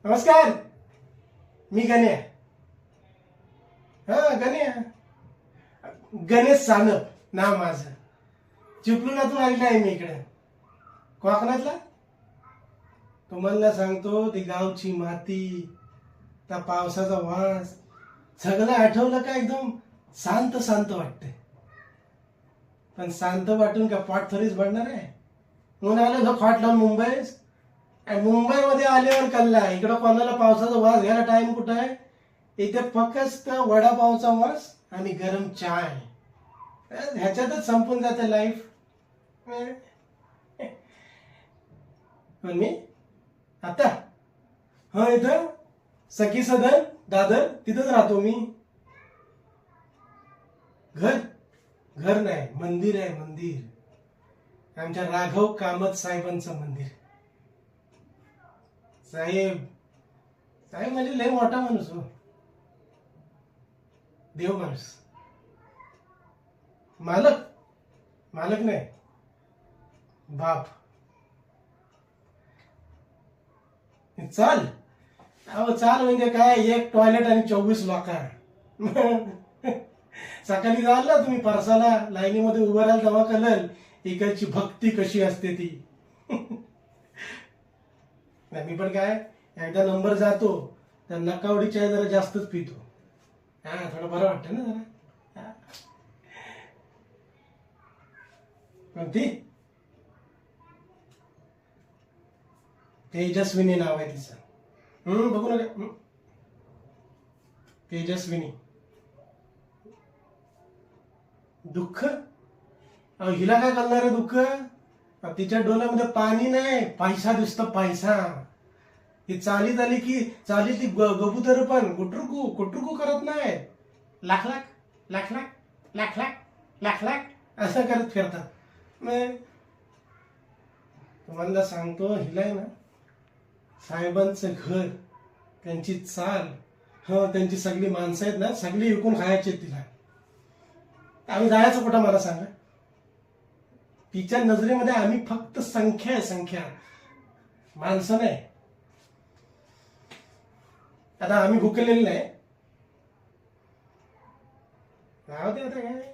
नमस्कार. मी गण्या. हा गण्या. गणेश सानप नाव माझं. चिपळूणातून आलेलं आहे मी इकडे कोकणातला. तुम्हाला सांगतो ती गावची माती, त्या पावसाचा वास सगळं आठवलं का एकदम शांत शांत वाटतंय. पण शांत वाटून का पाठ थोडीच भरणार आहे. म्हणून आलो जो फाट लावून मुंबईस. आणि मुंबईमध्ये आल्यावर कल्ला इकडं कोणाला पावसाचा वास घ्यायला टाइम कुठं आहे. इथे फक्त वडापावचा वास आणि गरम चाय, ह्याच्यातच संपून जाते लाईफ. पण मी आता इथं सखी सदन दादर तिथंच राहतो मी. घर नाही, मंदिर आहे, मंदिर. आमच्या राघव कामत साहेबांचं मंदिर. साहेब म्हणजे लय मोठा माणूस हो. देव माणूस. मालक नाही, बाप. चाल म्हणजे काय, एक टॉयलेट आणि 24 लोका. सकाळी जाल ना तुम्ही परसाला लाईनीमध्ये उभं राहाल तेव्हा कळल इकडची भक्ती कशी असते ती. मी पण काय एकदा नंबर जातो तर नकावडी चाय जरा जास्तच पितो. थोडं बरं वाटतं ना जरा. कोणती? तेजस्विनी नाव आहे तिचं. बघू नका. तेजस्विनी. दुःख हिला काय करणार आहे दुःख. तिच्या डोळ्यामध्ये पाणी नाही, पैसा दिसतो, पैसा. ही चालीत आली की चाली ती गबुतर पण कुटरुकू करत नाही. लाख लाख लाख लाख लाख लाख लाख लाख असं करत फिरतात. तुम्हाला सांगतो हिला आहे ना, साहेबांचं घर, त्यांची चाल, त्यांची सगळी माणसं आहेत ना, सगळी विकून खायची तिला. आम्ही जायचं कुठं मला सांगा. तिच्या नजरेमध्ये आम्ही फक्त संख्या आहे, संख्या, माणसं नाही. आता आम्ही भुकलेली नाही. राहू दे आता काय.